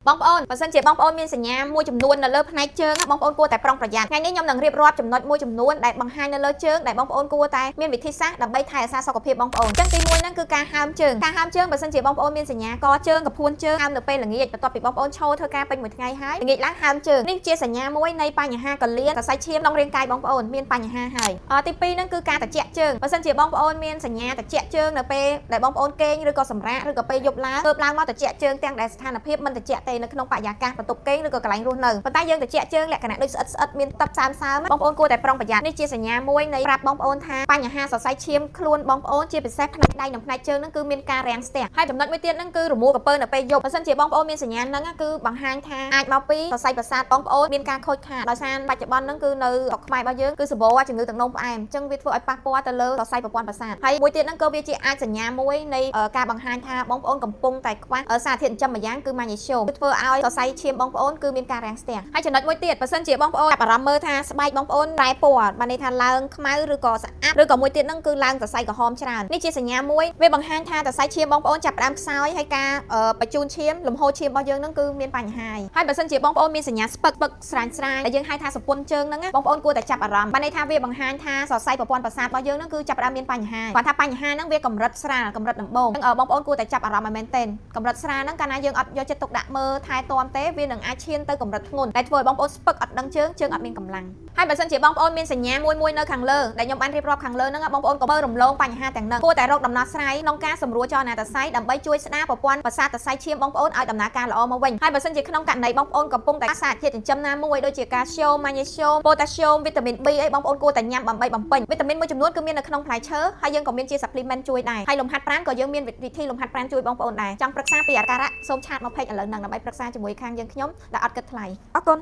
បងប្អូនបើសិនជាបងប្អូនមានសញ្ញាមួយចំនួននៅលើផ្នែកជើងបងប្អូនគួរតែប្រុងប្រយ័ត្នថ្ងៃនេះខ្ញុំនឹងរៀបរាប់ចំណុចមួយចំនួនដែលបង្ហាញនៅលើជើងដែលបងប្អូនគួរតែមានវិធីសាស្ត្រដើម្បីថែរក្សាសុខភាពបងប្អូនអញ្ចឹងទី1ហ្នឹងគឺការហើមជើងបើសិនជាបងប្អូនមានសញ្ញាកជើងកពួនជើងហើមនៅពេលល្ងាចបន្ទាប់ពីបងប្អូនឈរធ្វើការពេញមួយថ្ងៃហើយល្ងាចឡើងហើមជើងនេះជាសញ្ញាមួយនៃបញ្ហាកលៀនសរសៃឈាមក្នុងរាងកាយបងប្អូនមានបញ្ហាហើយទី2ហ្នឹងគឺការត្រជាក់ជើងបើសិនជាបងប្អូនមានសញ្ញាត្រជាក់ជើងនៅពេលដែលបងប្អូនគេងឬក៏សម្រាកឬក៏ពេលយប់ឡើងទៅឡើងមកត្រជាក់ជើងទាំងដែលស្ថានភាពមិនត្រជាក់ទេនៅក្នុងបរិយាកាសបន្ទប់គេងឬក៏កន្លែងរស់នៅប៉ុន្តែយើងត្រជាក់ជើងលក្ខណៈដូចស្អិតមានទឹកសើមបងប្អូនគួរតែប្រុងប្រយ័ត្ននេះជាសញ្ញាមួយនៃប្រាប់បងប្អូនថាបញ្ហាសរសៃឈាមខ្លួនបងប្អូនជាពិសេសផ្នែកដៃនិងផ្នែកជើងហ្នឹងគឺមានការរាំងស្ទះហើយចំណុចមួយទៀតហ្នឹងគឺរមួលក្រពើនៅពេលយប់បើសិនជាបងប្អូនមានសញ្ញាហ្នឹងគឺបង្ហាញថាអាចមកពីសរសៃប្រសាទបងប្អូនមានការខូចខាតដោយសារបច្ចុប្បន្នហ្នឹងគឺនៅស្រុកខ្មែររបស់យើងគឺសបោជំងឺទឹកនោមផ្អែមអញ្ចឹងវាធ្វើឲ្យប៉ះពាល់ទៅលើសរសៃប្រព័ន្ធប្រសាទហើយមួយទៀតហ្នឹងក៏វាជាអាចសញ្ញាមួយនៃការបង្ហាញថាបងប្អូនកំពុងតែខ្វះសារធាតុចិញ្ចឹមម្យ៉ាងគឺម៉ាញ៉េស្យូមគឺធ្វើឲ្យសរសៃឈាមបងប្អូនគឺមានការរាំងស្ទះហើយចំណុចមួយទៀតបើសិនជាបងប្អូនចាប់អារម្មណ៍មើលថាស្បែកបងប្អូនប្រែពណ៌បានន័យថាឡើងខ្មៅឬក៏ស្អាតឬក៏មួយទៀតហ្នឹងគឺឡើងសរសៃក្រហមច្រើននេះជាសញ្ញាមួយវាបង្ហាញថាសរសៃឈាមបងប្អូនចាប់ផ្ដើមខ្សោយហើយការបញ្ជូនឈាមលំហូរឈាមរបស់យើងហ្នឹងគឺមានបញ្ហាហើយបើសិនជាបងប្អូនមានសញ្ញាស្ពឹកស្រាញដែលយើងហៅថាសពុនជើងហ្នឹងបងប្អូនគួរតែចាប់អារម្មណ៍បានន័យថាវាបង្ហាញថាសរសៃប្រព័ន្ធប្រសាទរបស់យើងហ្នឹងគឺចាប់ផ្ដើមមានបញ្ហាគាត់ថាបញ្ហាហ្នឹងវាកម្រិតស្រាលកម្រិតដំបូងបងប្អូនគួរតែចាប់អារម្មណ៍ឲ្យមែនទែនកម្រិតស្រាលហ្នឹងកាលណាយើងអត់យកចិត្តទុកដាក់មើលថែទាំទេវានឹងអាចឈានទៅកម្រិតធ្ងន់ដែលធ្វើឲ្យបងប្អូនស្ពឹកអត់ដឹងជើងអត់មានកម្លាំងហើយបើសិនជាបងប្អូនមានសញ្ញាមួយនៅខាងលើដែលខ្ញុំបានរៀបរាប់ខាងលើហ្នឹងបងប្អូនក៏មើលរំលងបញ្ហាទាំងហ្នឹងគួរតែរកដំណោះស្រាយក្នុងការសម្រួលចលនាតស័យដើម្បីជួយស្ដារប្រព័ន្ធប្រសាទតស័យឈាមបងប្អូនឲ្យដំណើរការល្អមកវិញហើយបើសិនជាក្នុងករណីបងប្អូនកំពុងតែសារធាតុចិញ្ចឹមណាមួយដូចជាកាល់ស្យូមម៉ាញ៉េស្យូមប៉ូតាស្យូមវីតាមីន B អីបងប្អូនគួរតែញ៉ាំដើម្បីបំពេញវីតាមីនមួយចំនួនគឺមាននៅក្នុងផ្លែឈើហើយយើងក៏មានជា supplement ជួយដែរហើយលំហាត់ប្រាណក៏យើងមានវិធីលំហាត់ប្រាណជួយបងប្អូនដែរចង់ប្រឹក្សាពីអាការៈសូមឆាតមកពេចឥឡូវហ្នឹងដើម្បីប្រឹក្សាជាមួយខាងយើងខ្ញុំដែលអត់គិតថ្លៃអរគុណ